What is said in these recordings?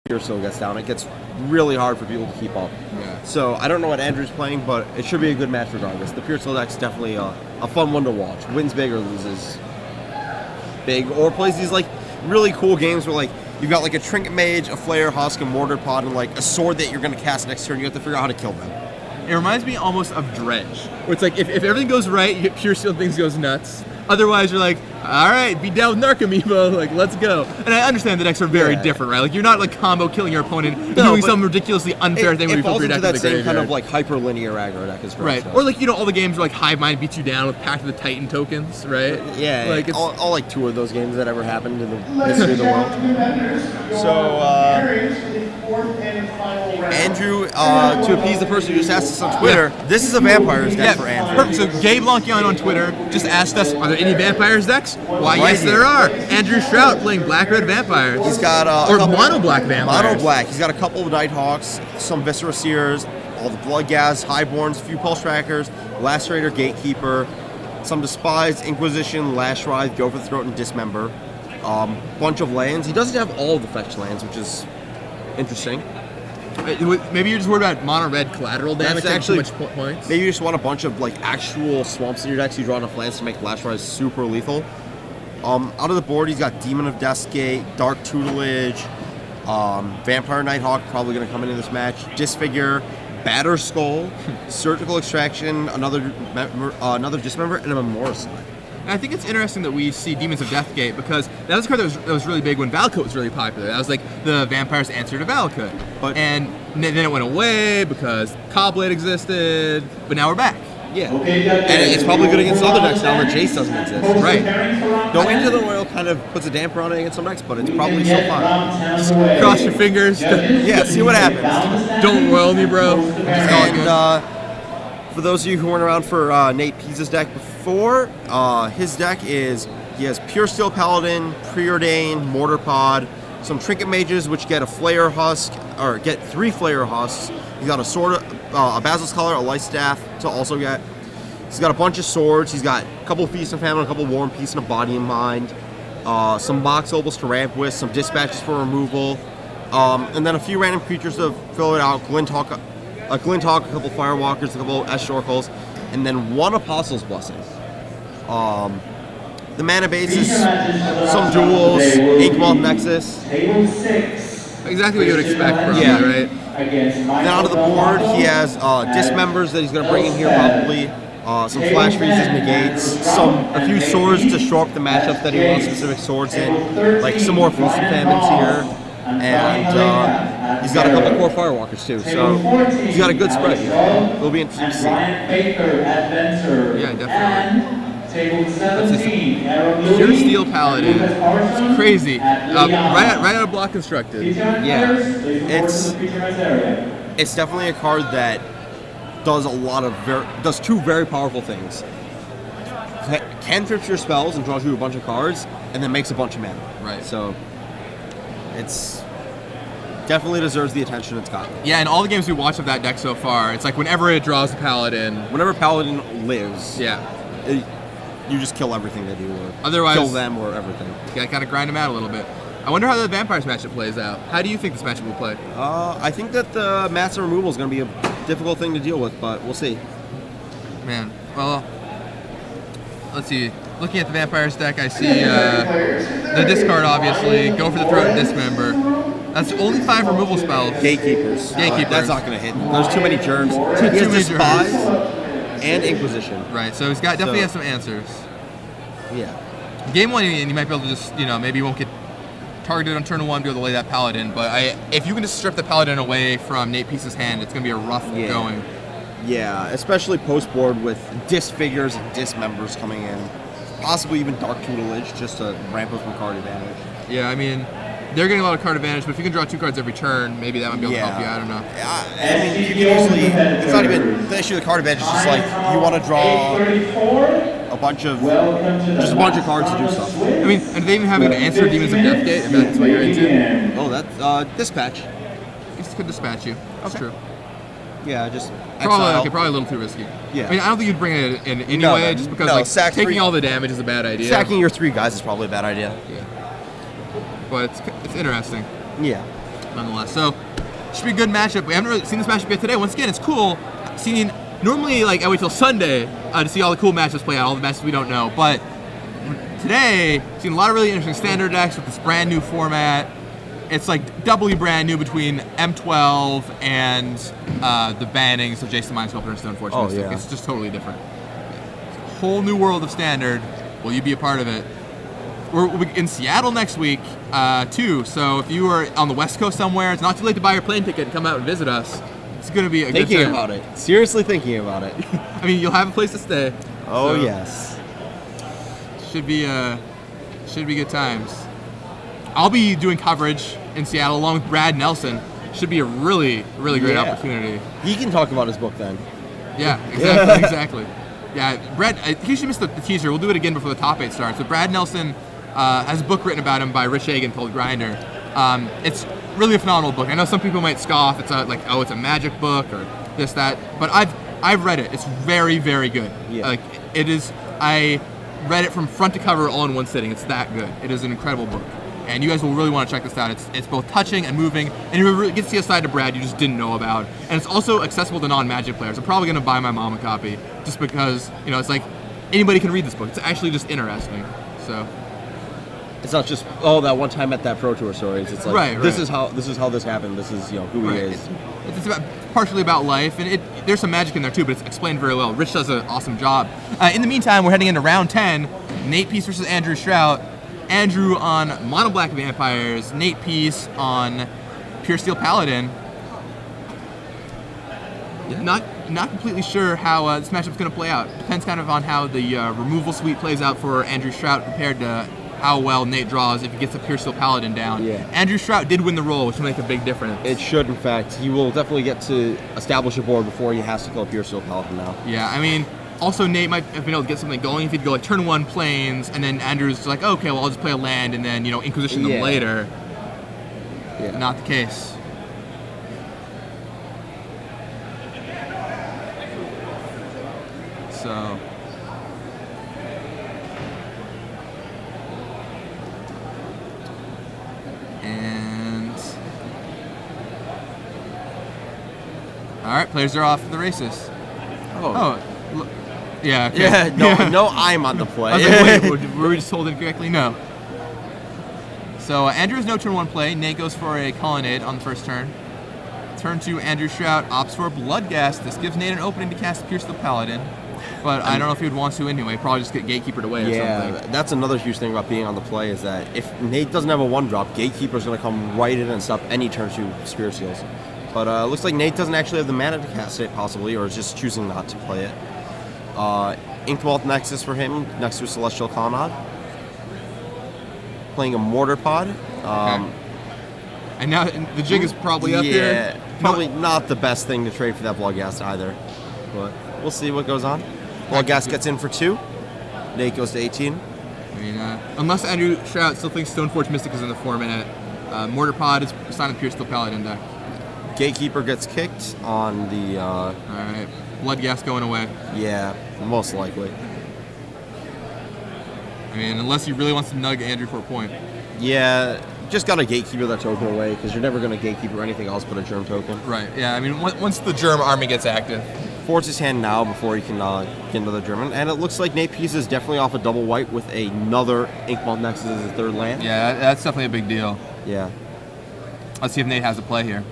Pierce still gets down, it gets really hard for people to keep up. Yeah. So I don't know what Andrew's playing, but it should be a good match regardless. The Pierce deck's definitely a fun one to watch. Wins big or loses big, or plays these like really cool games where like you've got like a Trinket Mage, a Flare Husk, a Mortar Pod, and like a sword that you're going to cast next turn. You have to figure out how to kill them. It reminds me almost of Dredge, where it's like if everything goes right, you get Pure Steel and things goes nuts. Otherwise, you're like, all right, be down with Narcomoebo, like, let's go. And I understand the decks are very different, right? Like, you're not like combo killing your opponent, doing some ridiculously unfair thing where you flip your deck into to that the same graveyard. kind of like hyper-linear aggro deck as well. Right, or like, you know, all the games where like Hive Mind beats you down with Pact of the Titan tokens, right? Yeah, like it's, all like 2 of those games that ever happened in the history of the world. So, Andrew, to appease the person who just asked us on Twitter, this is a Vampires deck for Andrew. Perfect. So Gabe Lonkian on Twitter just asked us, are there any Vampires decks? Why, Right yes, here. there are. Andrew Shrout playing Black-Red Vampires. He's got or mono-black Vampires. Mono-black. He's got a couple of Nighthawks, some Viscera Seers, all the Bloodghast, Highborns, a few Pulse Trackers, Lacerator, Gatekeeper, some Despised, Inquisition, Lash Writhe, Go for the Throat, and Dismember. Bunch of lands. He doesn't have all of the fetch lands, which is interesting. Maybe you're just worried about mono-red collateral damage taking too much points. Maybe you just want a bunch of like actual swamps in your decks. You draw enough lands to make Lash Writhe super lethal. Out of the board, he's got Demon of Deathgate, Dark Tutelage, Vampire Nighthawk, probably going to come into this match, Disfigure, Batter Skull, Surgical Extraction, another Dismember, and a Memoricide. And I think it's interesting that we see Demons of Deathgate because that was a card that was really big when Valakut was really popular. That was like the Vampire's answer to Valakut. And then it went away because Cobblade existed, but now we're back. Yeah, and it's probably good against other decks now that Jace doesn't exist. Right. Going into the Royal kind of puts a damper on it against some decks, but it's probably still fine. Just cross your fingers. Yeah, see what happens. Don't royal me, bro. And for those of you who weren't around for Nate Pease's deck before, his deck is, he has Pure Steel Paladin, Preordain, Mortar Pod, some Trinket Mages which get a Flare Husk, or get 3 Flare Husks. He's got a sword, a Basil's Collar, a Light Staff to also get. He's got a bunch of swords. He's got a couple of Feast and Famine, a couple of War and Peace, and a Body and Mind. Some Mox Opals to ramp with, some Dispatches for removal, and then a few random creatures to fill it out. Glinthawk, a couple Firewalkers, a couple S-Shorkles, and then 1 Apostle's Blessing. The mana base is some duels, Inkmoth Nexus. Exactly what you would expect from it, right? Then out of the board, he has Dismembers that he's going to bring in here probably, some Flash Freezes, Negates, a few swords to show up the matchups that he wants specific swords in, like some more Feast and Famines here, and he's got a couple core Firewalkers too, so he's got a good spread here. It'll be interesting to see. Yeah, definitely. Pure Steel Paladin. It's crazy. Right out of block constructed. Yeah. It's definitely a card that does does 2 very powerful things. Cantrips your spells and draws you a bunch of cards, and then makes a bunch of mana. Right. So it's definitely deserves the attention it's gotten. Yeah, and all the games we watched of that deck so far, it's like whenever it draws a Paladin. Whenever Paladin lives. Yeah. You just kill everything they do, or otherwise kill them, or everything. You gotta kind of grind them out a little bit. I wonder how the Vampires matchup plays out. How do you think this matchup will play? I think that the Master Removal is going to be a difficult thing to deal with, but we'll see. Man, well, let's see. Looking at the Vampires deck, I see the discard, obviously. Go for the Throat and Dismember. That's only 5 removal spells. Gatekeepers. That's not going to hit. There's too many germs. He has Despise and Inquisition. Right, so he's got definitely has some answers. Yeah. Game 1, you might be able to just, maybe you won't get targeted on turn 1, be able to lay that Paladin, but if you can just strip the Paladin away from Nate Peace's hand, it's going to be a rough going. Yeah, especially post-board with Disfigures and Dismembers coming in. Possibly even Dark Tutelage, just to ramp up some card advantage. Yeah, I mean, they're getting a lot of card advantage, but if you can draw 2 cards every turn, maybe that might be able to help you. I don't know. I mean, you can usually, it's not even the issue of the card advantage, it's just like you want to draw a bunch of cards to do stuff. I mean, and they even have an answer Demons of Deathgate, if that's what you're into. Oh, that's Dispatch. This could dispatch you. That's true. Yeah, just probably a little too risky. Yeah. I mean, I don't think you'd bring it in anyway, just because taking all the damage is a bad idea. Sacking your 3 guys is probably a bad idea. Yeah. But it's interesting. Yeah. nonetheless. So, should be a good matchup. We haven't really seen this matchup yet today. Once again, it's cool seeing. Normally, like, I wait till Sunday to see all the cool matchups play out, all the matches we don't know. But today, seeing a lot of really interesting standard decks with this brand new format. It's like doubly brand new between M12 and the bannings of Jason Mind Sculptor and Stone Fortune. Oh, yeah. It's just totally different. It's a whole new world of standard. Will you be a part of it? We're in Seattle next week, too. So if you are on the West Coast somewhere, it's not too late to buy your plane ticket and come out and visit us. It's going to be a good time. Thinking about it. Seriously thinking about it. I mean, you'll have a place to stay. Oh, so yes. Should be good times. I'll be doing coverage in Seattle along with Brad Nelson. Should be a really, really great opportunity. He can talk about his book then. Yeah, exactly, exactly. Yeah, Brad, he should miss the teaser. We'll do it again before the top 8 starts. So Brad Nelson has a book written about him by Rich Hagan called Grinder. It's really a phenomenal book. I know some people might scoff. It's like, oh, it's a magic book or this, that. But I've read it. It's very, very good. Yeah. Like, it is. I read it from front to cover all in one sitting. It's that good. It is an incredible book. And you guys will really want to check this out. It's both touching and moving, and you really get to see a side of Brad you just didn't know about. And it's also accessible to non-Magic players. I'm probably going to buy my mom a copy just because, it's like anybody can read this book. It's actually just interesting. So it's not just that one time at that Pro Tour stories. It's like right. This is how this happened. This is who he is. It's partially about life, and there's some magic in there too, but it's explained very well. Rich does an awesome job. In the meantime, we're heading into round 10. Nate Pease versus Andrew Shrout. Andrew on Mono Black Vampires, Nate Pease on Pure Steel Paladin. Yeah. Not completely sure how this matchup's going to play out. Depends kind of on how the removal suite plays out for Andrew Shrout compared to how well Nate draws if he gets a Pure Steel Paladin down. Yeah. Andrew Shrout did win the roll, which will make a big difference. It should, in fact. He will definitely get to establish a board before he has to kill a Pure Steel Paladin now. Yeah, I mean, also Nate might have been able to get something going if he'd go like turn 1 planes, and then Andrew's like, okay, well, I'll just play a land and then, Inquisition them later. Yeah. Not the case. So all right, players are off to the races. Yeah. Okay. Yeah. No, I'm on the play. I was like, wait, were we just told incorrectly? No. So Andrew has no turn 1 play. Nate goes for a Colonnade on the first turn. Turn 2, Andrew Shrout opts for a Bloodghast. This gives Nate an opening to cast Pierce the Paladin. But I don't know if he would want to anyway. Probably just get Gatekeepered away or something. Yeah, that's another huge thing about being on the play is that if Nate doesn't have a 1-drop, Gatekeeper's going to come right in and stop any turn 2 Spirit Seals. But it looks like Nate doesn't actually have the mana to cast it, possibly, or is just choosing not to play it. Inkmoth Nexus for him, next to Celestial Colonnade. Playing a Mortar Pod. Okay. And now the jig is probably up here. Yeah, probably not the best thing to trade for that Bloodghast either. But we'll see what goes on. Bloodghast gets in for 2. Nate goes to 18. I mean, unless Andrew Shrout still thinks Stoneforge Mystic is in the format, Mortar Pod is assigned to Pure Steel Paladin deck. Gatekeeper gets kicked on the... Alright, Bloodghast going away. Yeah, most likely. I mean, unless he really wants to nug Andrew for a point. Yeah, just got to Gatekeeper that token away, because you're never going to Gatekeeper anything else but a Germ token. Right, yeah, I mean, once the Germ army gets active. Force his hand now before he can get into the German. And it looks like Nate Pease is definitely off a double white with another Inkmoth Nexus as his 3rd land. Yeah, that's definitely a big deal. Yeah. Let's see if Nate has a play here.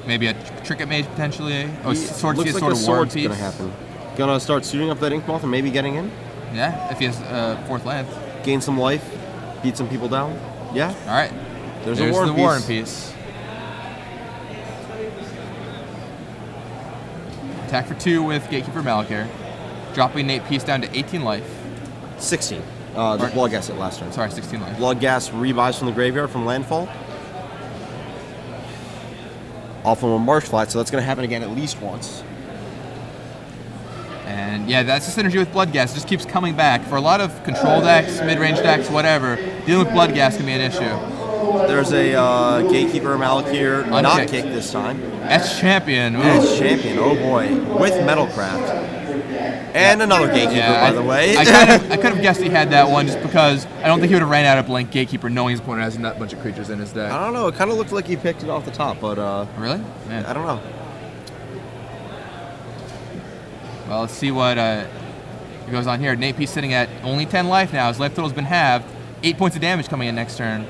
Maybe a Trinket Mage potentially. Oh, Sword looks like Sword a of War sword's Peace. going to happen. Going to start suiting up that Inkmoth and maybe getting in. Yeah, if he has 4th land. Gain some life, beat some people down. Yeah. All right. There's a War the and War and Peace. Attack for 2 with Gatekeeper Malakir. Dropping Nate Pease down to 18 life. 16. The Bloodghast at last turn. Sorry, 16 life. Bloodghast rebuys from the graveyard from landfall. Off of a Marsh Flat, so that's going to happen again at least once. And yeah, that's the synergy with Bloodghast. It just keeps coming back. For a lot of control decks, mid-range decks, whatever, dealing with Bloodghast can be an issue. There's a Gatekeeper Malakir, not kicked this time. Edge Champion. Ooh. Edge Champion, oh boy. With Metalcraft. And another Gatekeeper, by the way. I could have guessed he had that one just because I don't think he would have ran out of blank Gatekeeper knowing his opponent has a bunch of creatures in his deck. I don't know. It kind of looked like he picked it off the top, but... Really? Man. I don't know. Well, let's see what goes on here. Nate Pease sitting at only 10 life now. His life total's been halved. 8 points of damage coming in next turn.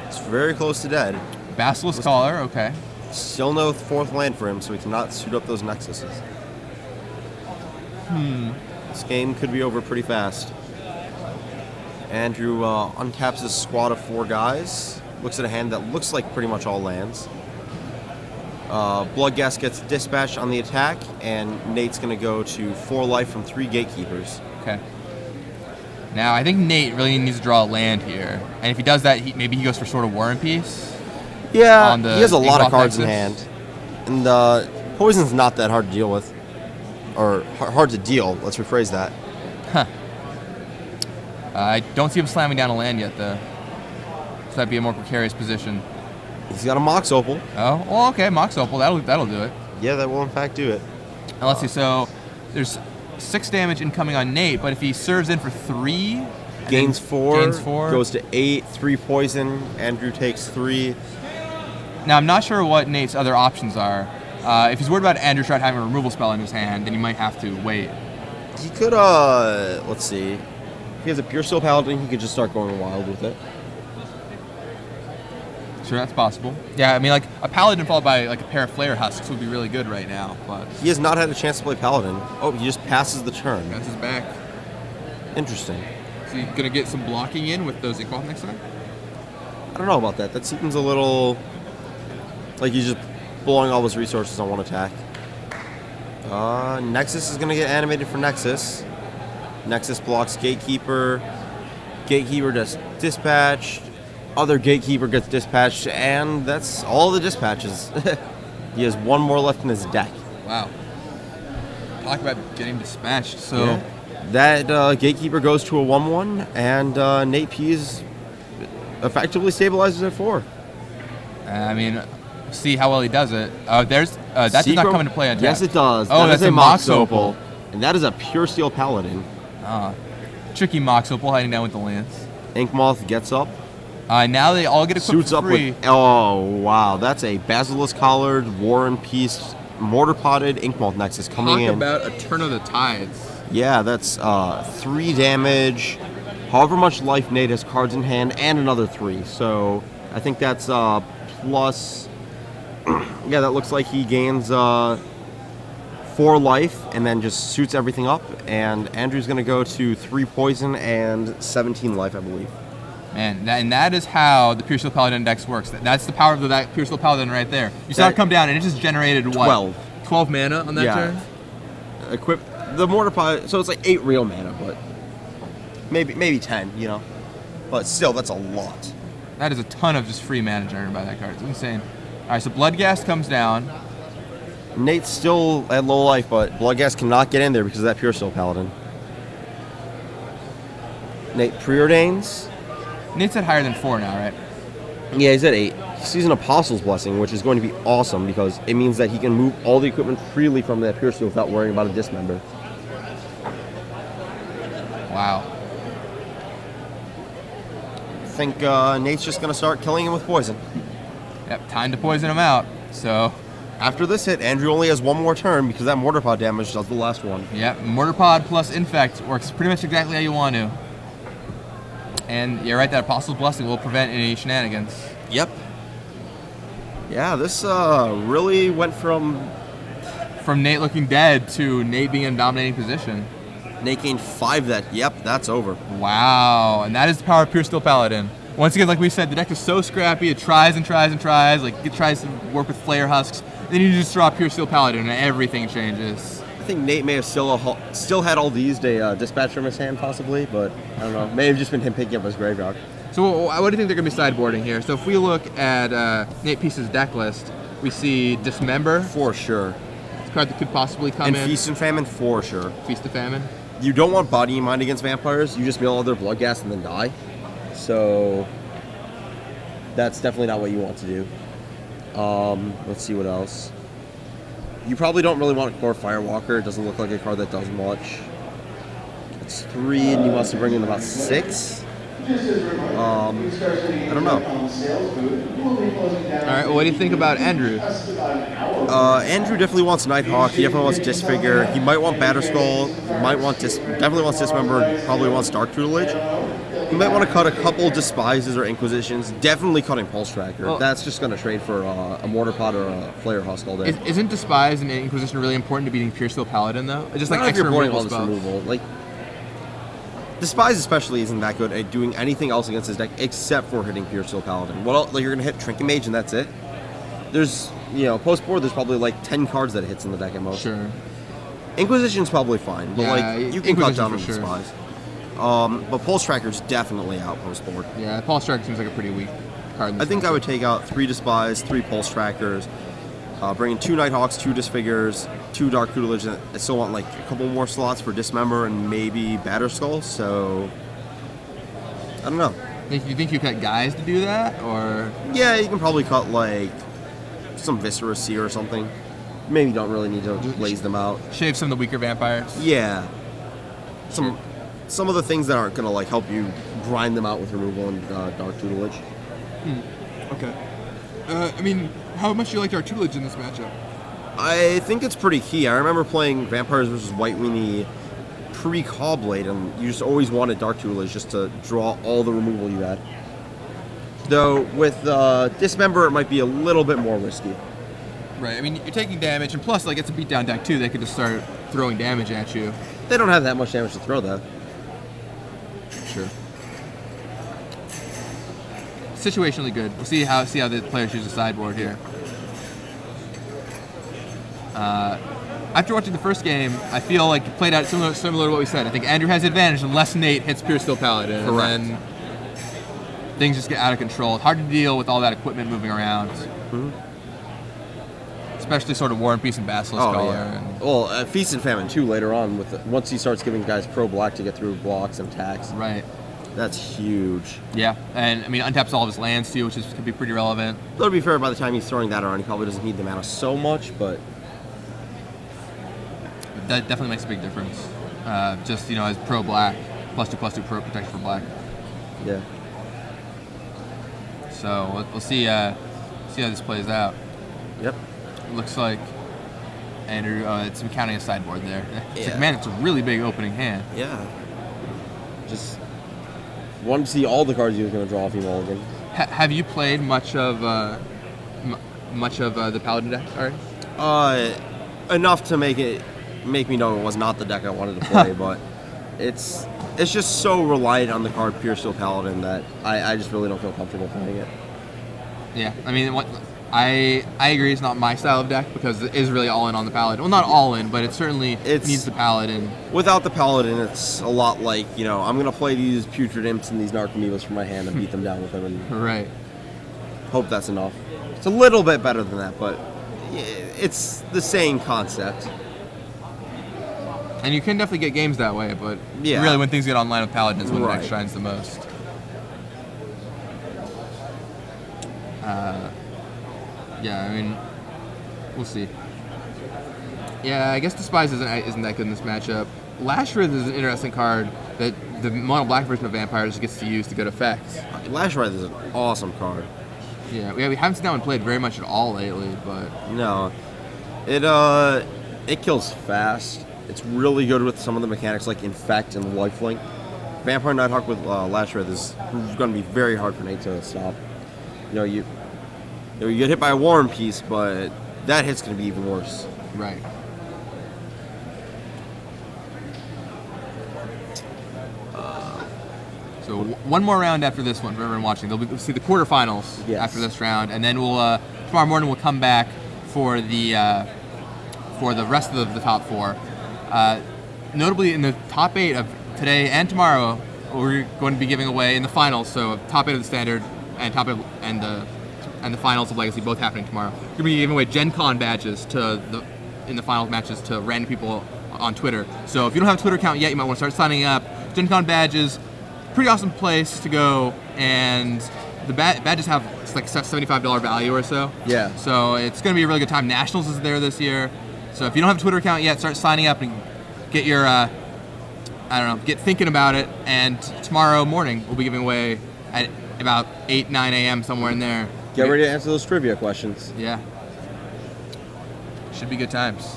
It's very close to dead. Basilisk Caller, okay. Still no 4th land for him, so he cannot suit up those Nexuses. This game could be over pretty fast. Andrew untaps his squad of 4 guys. Looks at a hand that looks like pretty much all lands. Bloodghast gets dispatched on the attack, and Nate's going to go to 4 life from 3 Gatekeepers. Okay. Now, I think Nate really needs to draw a land here. And if he does that, maybe he goes for Sword of War and Peace. Yeah, he has a lot of cards in hand. And Poison's not that hard to deal with. Or hard to deal, let's rephrase that. Huh. I don't see him slamming down a land yet, though. So that'd be a more precarious position. He's got a Mox Opal. Oh, well, okay, Mox Opal, that'll do it. Yeah, that will in fact do it. Now, let's see, so there's 6 damage incoming on Nate, but if he serves in for 3... Gains 4, goes to 8, 3 poison, Andrew takes 3. Now, I'm not sure what Nate's other options are. If he's worried about Andrew Shrout having a removal spell in his hand, then he might have to wait. He could, let's see. If he has a Pure Steel Paladin, he could just start going wild with it. Sure, that's possible. Yeah, I mean, like, a Paladin followed by, like, a pair of Flare Husks would be really good right now, but... He has not had a chance to play Paladin. Oh, he just passes the turn. That's his back. Interesting. Is he gonna get some blocking in with those Inkmoth next time? I don't know about that. That seems a little... like he's just blowing all his resources on one attack. Nexus is going to get animated for Nexus. Nexus blocks Gatekeeper. Gatekeeper does dispatched. Other Gatekeeper gets dispatched, and that's all the dispatches. He has 1 more left in his deck. Wow. Talk about getting dispatched. So yeah. That Gatekeeper goes to a 1/1, and Nate Pease effectively stabilizes at 4. I mean, see how well he does it. That does not come into play on deck. Yes, it does. Oh, that's a Mox Opal. And that is a Pure Steel Paladin. Tricky Mox Opal hiding down with the lance. Inkmoth gets up. Now they all get equipped Suits for up free. with... Oh, wow. That's a Basilisk Collared, War and Peace, Mortar Potted Inkmoth Nexus coming in. Talk about a turn of the tides. Yeah, that's 3 damage. However much life Nate has cards in hand, and another 3. So I think that's plus... yeah, that looks like he gains 4 life and then just suits everything up. And Andrew's going to go to 3 poison and 17 life, I believe. Man, that is how the Pure Steel Paladin decks works. That's the power of that Pure Steel Paladin right there. You saw it come down, and it just generated what? 12 mana on that turn? Equip the Mortar Pot, so it's like 8 real mana, but maybe 10, you know. But still, that's a lot. That is a ton of just free mana generated by that card. It's insane. All right, so Bloodghast comes down. Nate's still at low life, but Bloodghast cannot get in there because of that Pure Steel Paladin. Nate preordains. Nate's at higher than 4 now, right? Yeah, he's at 8. He sees an Apostle's Blessing, which is going to be awesome because it means that he can move all the equipment freely from that Pure Steel without worrying about a dismember. Wow. I think Nate's just going to start killing him with poison. Yep, time to poison him out. So after this hit, Andrew only has 1 more turn because that Mortar Pod damage does the last one. Yep, Mortar Pod plus Infect works pretty much exactly how you want to. And you're right, that Apostle's Blessing will prevent any shenanigans. Yep. Yeah, this really went from Nate looking dead to Nate being in a dominating position. Nate gained 5 that, yep, that's over. Wow, and that is the power of Pure Steel Paladin. Once again, like we said, the deck is so scrappy, it tries and tries and tries, like it tries to work with Flare Husks, then you just draw Pure Steel Paladin and everything changes. I think Nate may have still had all these dispatch from his hand, possibly, but I don't know. May have just been him picking up his graveyard. So what do you think they're going to be sideboarding here? So if we look at Nate Peace's deck list, we see Dismember. For sure. It's a card that could possibly come in. And Feast and Famine, for sure. Feast of Famine. You don't want Body and Mind against vampires. You just mill all their Bloodghast and then die. So that's definitely not what you want to do. Let's see what else. You probably don't really want Core Firewalker. It doesn't look like a card that does much. It's 3, and you must bring in about 6. I don't know. All right, well, what do you think about Andrew? Andrew definitely wants Nighthawk. He definitely wants Disfigure. He might want Batterskull. Definitely wants Dismember. Probably wants Dark Tutelage. He might want to cut a couple Despises or Inquisitions. Definitely cutting Pulse Tracker. Well, that's just going to trade for a Mortar Pod or a Flare Husk all day. Isn't Despise and Inquisition really important to beating Pure Steel Paladin, though? It's just like Not if extra you're boarding removal all this spells. removal. Like, Despise especially isn't that good at doing anything else against his deck except for hitting Pure Steel Paladin. What else? Like, you're going to hit Trinket Mage and that's it? There's, post board, there's probably like 10 cards that it hits in the deck at most. Sure. Inquisition's probably fine, but you can cut down on sure. Despise. But Pulse Tracker's definitely out post board. Yeah, Pulse Tracker seems like a pretty weak card. I think I would take out 3 Despise, 3 Pulse Trackers, bring in 2 Nighthawks, 2 Disfigures, 2 Dark Tutelage, and I still want like a couple more slots for Dismember and maybe Batterskull, so I don't know. You think you cut guys to do that, or? Yeah, you can probably cut like some Viscera Seer or something. Maybe you don't really need to blaze them out. Shave some of the weaker vampires? Yeah. Some of the things that aren't going to like help you grind them out with removal and Dark Tutelage. Okay. I mean, how much do you like Dark Tutelage in this matchup? I think it's pretty key. I remember playing Vampires versus White Weenie pre-Callblade, and you just always wanted Dark Tutelage just to draw all the removal you had. Though with Dismember, it might be a little bit more risky. Right. I mean, you're taking damage, and plus, like, it's a beatdown deck too. They could just start throwing damage at you. They don't have that much damage to throw, though. Sure. Situationally good. We'll see how the players choose a sideboard here. After watching the first game, I feel like it played out similar to what we said. I think Andrew has the advantage unless Nate hits Pure Steel Paladin. Correct. And then things just get out of control. It's hard to deal with all that equipment moving around. Mm-hmm. Especially sort of War and Peace and Basilisk Color. Yeah. And Well, Feast and Famine too later on, once he starts giving guys pro-black to get through blocks and attacks. right. That's huge. Yeah. And, I mean, untaps all of his lands, too, which could be pretty relevant. Though to be fair, by the time he's throwing that around, he probably doesn't need the mana so much, but That definitely makes a big difference. Just, as pro-black, +2/+2 pro protection for black. yeah. So we'll see how this plays out. Yep. It looks like Andrew, it's counting a sideboard there. It's Yeah. like, man, it's a really big opening hand. Yeah. Just wanted to see all the cards he was going to draw if he mulliganed. Have you played much of the Paladin deck already? Enough to make me know it was not the deck I wanted to play, but it's just so reliant on the card Pure Steel Paladin that I just really don't feel comfortable playing it. Yeah, I mean, I agree. It's not my style of deck because it is really all in on the Paladin. Well, not all in, but it needs the Paladin. Without the Paladin, it's a lot like, I'm going to play these Putrid Imps and these Narcomoebas from my hand and beat them down with them and Right. hope that's enough. It's a little bit better than that, but it's the same concept. And you can definitely get games that way, but Yeah. really when things get online with Paladin is when the Right. deck shines the most. Yeah, I mean, we'll see. Yeah, I guess Despise isn't that good in this matchup. Lashwrath is an interesting card that the mono black version of Vampires gets to use to good effect. Lashwrath is an awesome card. Yeah, we haven't seen that one played very much at all lately, but No. It kills fast. It's really good with some of the mechanics like Infect and Lifelink. Vampire Nighthawk with Lashwrath is going to be very hard for Nate to stop. You get hit by a War and Peace, but that hit's going to be even worse. right. So one more round after this one for everyone watching. We'll see the quarterfinals Yes. after this round, and then tomorrow morning we'll come back for the rest of the top 4. Notably, in the top 8 of today and tomorrow, we're going to be giving away in the finals. So top 8 of the standard and top 8 and the finals of Legacy both happening tomorrow. We're going to be giving away Gen Con badges in the final matches to random people on Twitter. So if you don't have a Twitter account yet, you might want to start signing up. Gen Con badges. Pretty awesome place to go, and the badges have like $75 value or so. Yeah. So it's going to be a really good time. Nationals is there this year. So if you don't have a Twitter account yet, start signing up and get your, I don't know, get thinking about it. And tomorrow morning, we'll be giving away at about 8, 9 a.m. somewhere in there. Get ready to answer those trivia questions. Yeah. Should be good times.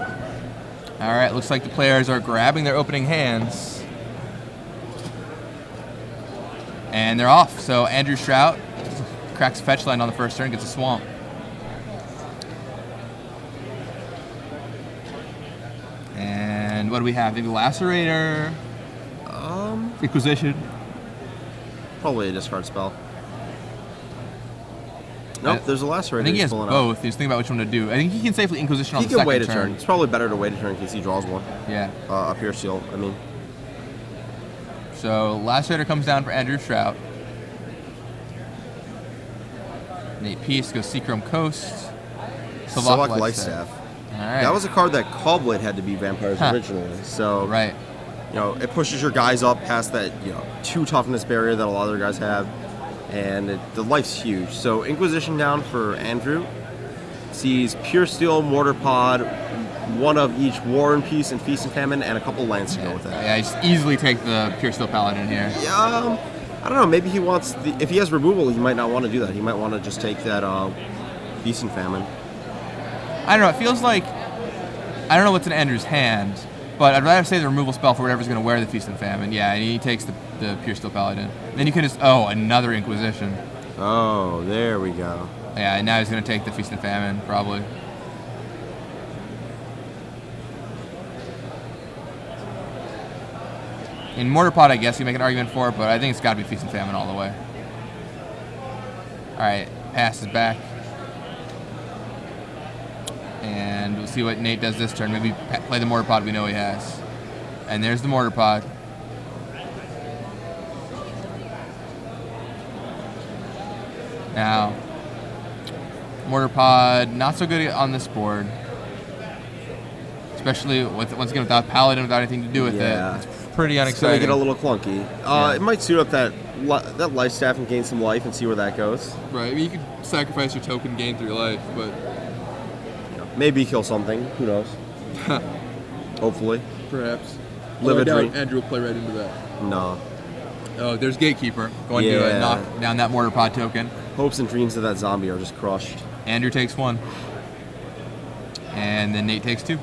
All right, looks like the players are grabbing their opening hands. And they're off. So Andrew Shrout cracks a fetch line on the first turn, gets a swamp. And what do we have? Maybe Lacerator? Inquisition? Probably a discard spell. Nope, there's a Lacerator. I think he has pulling both. out. He's thinking about which one to do. I think he can safely Inquisition on He the second can wait a turn. turn. It's probably better to wait a turn in case he draws one. Yeah. A Pierce Seal, I mean. So Lacerator comes down for Andrew Shrout. Nate Pease goes Seachrome Coast. Select Lifestaff. All right. That was a card that Callblade had to be Vampires originally. So, right. You know, it pushes your guys up past that, 2 toughness barrier that a lot of their guys have. And the life's huge. So Inquisition down for Andrew. Sees Pure Steel, Mortar Pod, one of each War and Peace and Feast and Famine, and a couple lands to go with that. Yeah, just easily take the Pure Steel Paladin here. Yeah, I don't know. Maybe he wants if he has removal, he might not want to do that. He might want to just take that Feast and Famine. I don't know. It feels like I don't know what's in Andrew's hand, but I'd rather say the removal spell for whatever's going to wear the Feast and Famine. Yeah, and he takes the Pure Steel Paladin. Then you can just another Inquisition. Oh, there we go. Yeah, and now he's going to take the Feast and Famine probably. In Mortar Pod, I guess you make an argument for it, but I think it's got to be Feast and Famine all the way. All right, passes back. And we'll see what Nate does this turn. Maybe play the Mortar Pod we know he has. And there's the Mortar Pod. Now, Mortar Pod, not so good on this board. Especially, once again, without Paladin, without anything to do with it. It's pretty unexciting. It's going to get a little clunky. It might suit up that life staff and gain some life and see where that goes. Right. I mean, you could sacrifice your token, gain 3 life, but... Maybe kill something. Who knows? Hopefully. Perhaps. Live a dream. Andrew will play right into that. No. Oh, there's Gatekeeper going to knock down that Mortar Pod token. Hopes and dreams of that zombie are just crushed. Andrew takes 1. And then Nate takes 2.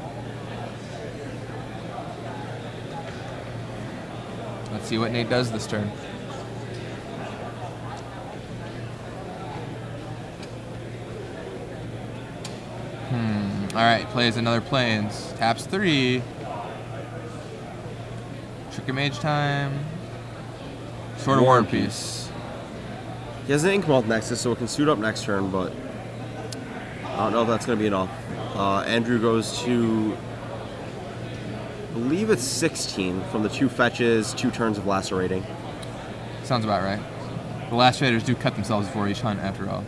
Let's see what Nate does this turn. All right, plays another Plains. Taps 3. Trick of Mage time. Sword of War and Peace. He has an Inkmoth Nexus, so it can suit up next turn, but I don't know if that's going to be enough. Andrew goes to, I believe it's 16 from the 2 fetches, 2 turns of Lacerating. Sounds about right. The Lacerators do cut themselves before each hunt, after all.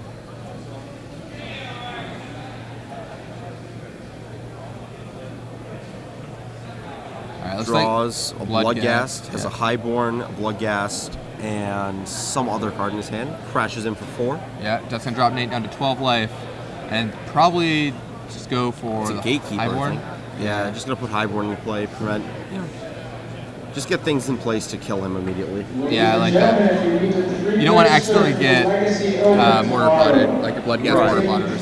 Draws a Bloodghast, has a Highborn, a Bloodghast, and some other card in his hand. Crashes in for 4. Yeah, that's going to drop Nate down to 12 life. And probably just go for the Gatekeeper, Highborn. Yeah, just going to put Highborn in play, prevent... Just get things in place to kill him immediately. Yeah, I like that. You don't want to accidentally get Mortar Potted, like a Bloodghast Mortar Potted or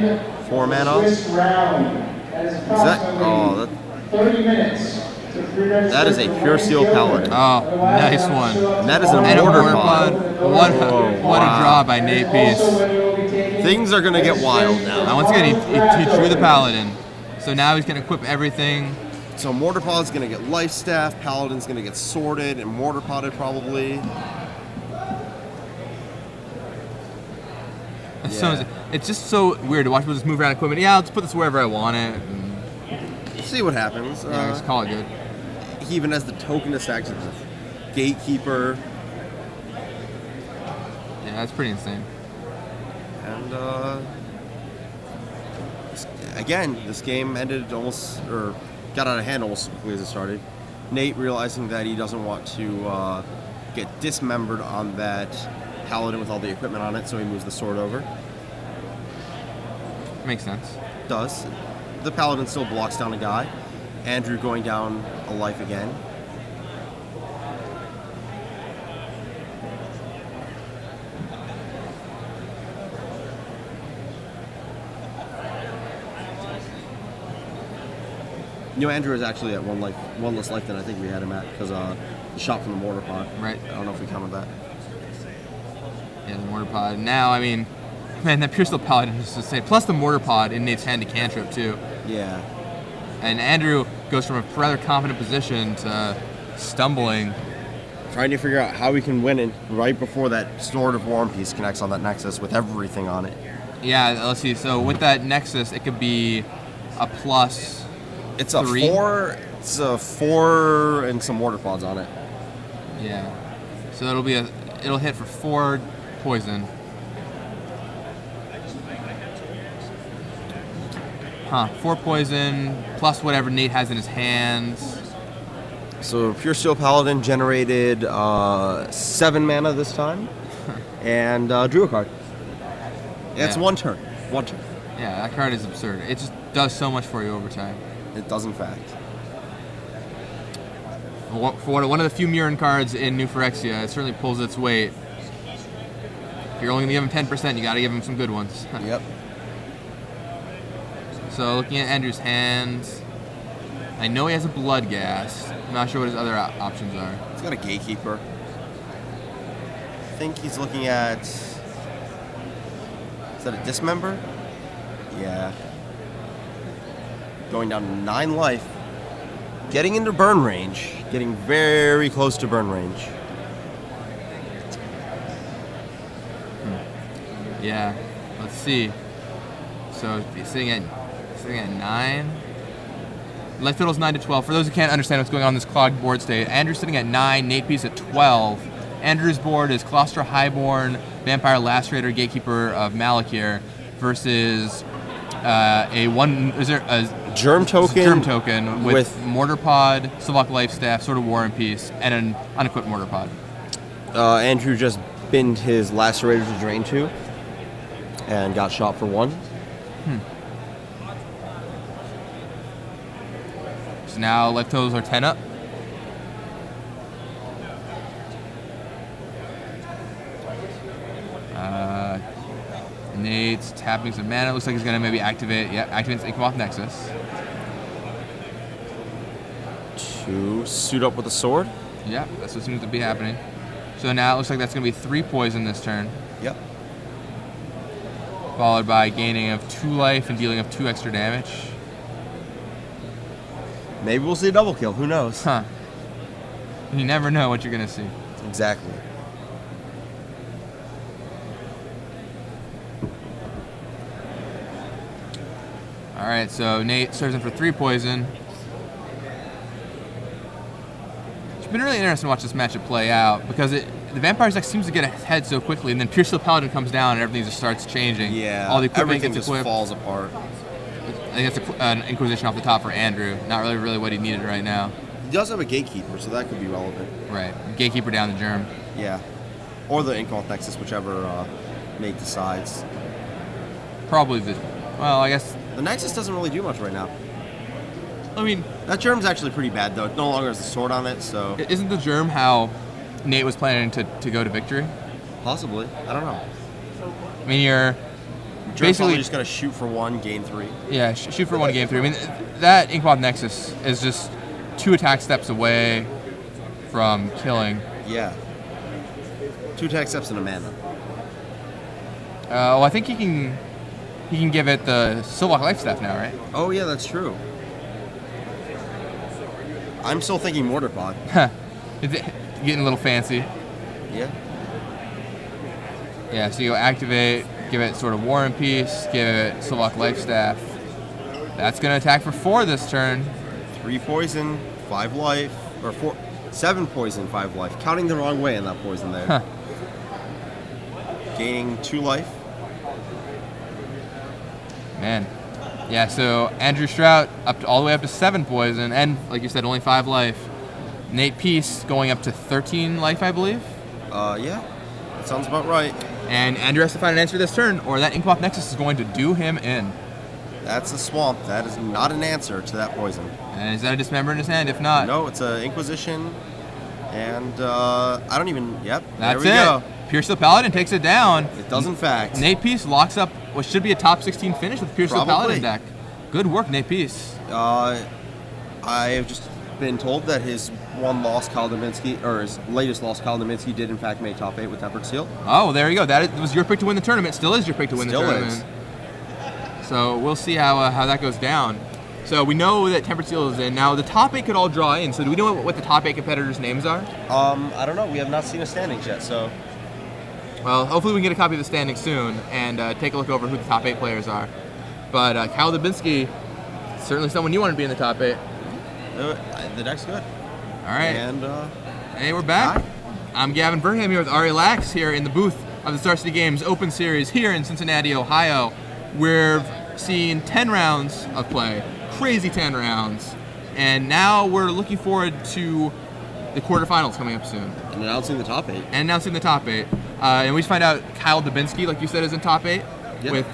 something. 4 mana. Is that? Oh, 30 minutes. That is a Pure Steel Paladin. Oh, nice one. And that is a Mortar Pod. What a draw by Nate Pease. Things are going to get wild now. Once again, he drew the Paladin. So now he's going to equip everything. So Mortar Pod's going to get Life Staff, Paladin's going to get Sorted, and Mortar Potted probably. So it's just so weird to watch people just move around equipment. Yeah, I'll just put this wherever I want it. See what happens. Just call it good. He even has the token to stack as a Gatekeeper. Yeah, that's pretty insane. And again, this game ended almost, or got out of hand almost as quickly as it started. Nate realizing that he doesn't want to get dismembered on that Paladin with all the equipment on it, so he moves the sword over. Makes sense. Does. The Paladin still blocks down a guy. Andrew going down a life again. You know, Andrew is actually at one less life than I think we had him at because the shot from the mortar pod. Right. I don't know if we counted that. Yeah, the mortar pod. Now, I mean, man, that pure steel paladin is to say. Plus the mortar pod in Nate's hand to cantrip too. Yeah. And Andrew goes from a rather confident position to stumbling. Trying to figure out how we can win it right before that Sword of War and Peace connects on that Nexus with everything on it. Yeah, let's see. So with that Nexus, it could be a plus. It's a 3. 4. It's a 4 and some mortar pods on it. Yeah. So it'll hit for 4 poison. Huh. 4 poison plus whatever Nate has in his hands. So Pure Steel Paladin generated 7 mana this time, and drew a card. It's Yeah. one turn. One turn. Yeah, that card is absurd. It just does so much for you over time. It does, in fact. For one of the few Mirren cards in New Phyrexia, it certainly pulls its weight. If you're only going to give him 10%, you got to give him some good ones. Yep. So looking at Andrew's hands, I know he has a Blood Gas. I'm not sure what his other options are. He's got a Gatekeeper. I think he's looking at... Is that a Dismember? Yeah. Going down to 9 life. Getting into burn range. Getting very close to burn range. Yeah. Let's see. So he's sitting at 9. Life total's 9 to 12. For those who can't understand what's going on in this clogged board state, Andrew's sitting at 9, Nate Pease at 12. Andrew's board is Claustra Highborn, Vampire Lacerator, Gatekeeper of Malakir versus Germ token with Mortar Pod, Slovak Life Staff, Sword of War and Peace, and an unequipped Mortar Pod. Andrew just binned his Lacerator to drain 2 and got shot for 1. So now life totals are 10 up. Nate's tapping some mana. Looks like he's gonna maybe activate. Yeah, activates Inkmoth Nexus. To suit up with a sword. Yeah, that's what seems to be happening. So now it looks like that's gonna be 3 poison this turn. Yep. Followed by gaining of 2 life and dealing of 2 extra damage. Maybe we'll see a double kill. Who knows? Huh. You never know what you're gonna see. Exactly. Alright, so Nate serves him for 3 poison. It's been really interesting to watch this matchup play out because the Vampires deck seems to get ahead so quickly, and then Pure Steel Paladin comes down and everything just starts changing. Yeah, all the equipment everything gets just equipped. falls apart. I think that's an Inquisition off the top for Andrew. Not really what he needed right now. He does have a Gatekeeper, so that could be relevant. Right. Gatekeeper down the germ. Yeah. Or the Inkmoth Nexus, whichever Nate decides. Probably well, I guess. The Nexus doesn't really do much right now. I mean, that germ's actually pretty bad, though. It no longer has the sword on it, so... Isn't the germ how Nate was planning to go to victory? Possibly. I don't know. I mean, you're Germ's basically probably just got to shoot for 1, gain 3. Yeah, shoot for 1, gain 3. I mean, that Inkmoth Nexus is just 2 attack steps away from killing. Yeah. 2 attack steps and a mana. Well, I think he can give it the Silvok Life Staff now, right? Oh, yeah, that's true. I'm still thinking Mortar Pod. Getting a little fancy. Yeah. Yeah, so you activate, give it Sword of War and Peace, give it Silvok Life Staff. That's going to attack for 4 this turn. 3 poison, 5 life, or 7 poison, 5 life. Counting the wrong way in that poison there. Huh. Gaining 2 life. Man. Yeah, so Andrew Shrout all the way up to 7 poison, and like you said, only 5 life. Nate Pease going up to 13 life, I believe. Yeah. That sounds about right. And Andrew has to find an answer this turn, or that Inkmoth Nexus is going to do him in. That's a swamp. That is not an answer to that poison. And is that a dismember in his hand? If not, No, it's a Inquisition, and I don't even. Yep, that's there we go. Pure Steel Paladin takes it down. It does in fact. Nate Pease locks up what should be a top 16 finish with Pure Steel Probably. Paladin deck. Good work, Nate Pease. I have just been told that his one loss, Kyle Dominski, or his latest loss, Kyle Dominski, did in fact make top 8 with Tempered Steel. Oh, there you go. That was your pick to win the tournament. Still is your pick to win Still the tournament. So we'll see how that goes down. So we know that Tempered Steel is in. Now the top 8 could all draw in. So do we know what the top 8 competitors' names are? I don't know. We have not seen a standings yet, so. Well, hopefully we can get a copy of the standings soon and take a look over who the top 8 players are. But Kyle Dubinsky, certainly someone you want to be in the top 8. The deck's good. All right. And hey, we're back. Hi. I'm Gavin Burnham here with Ari Lax here in the booth of the Star City Games Open Series here in Cincinnati, Ohio. We're seeing 10 rounds of play, crazy 10 rounds, and now we're looking forward to the quarterfinals coming up soon. And announcing the top 8. And announcing the top 8. And we just find out Kyle Dubinsky, like you said, is in top 8 Yep. with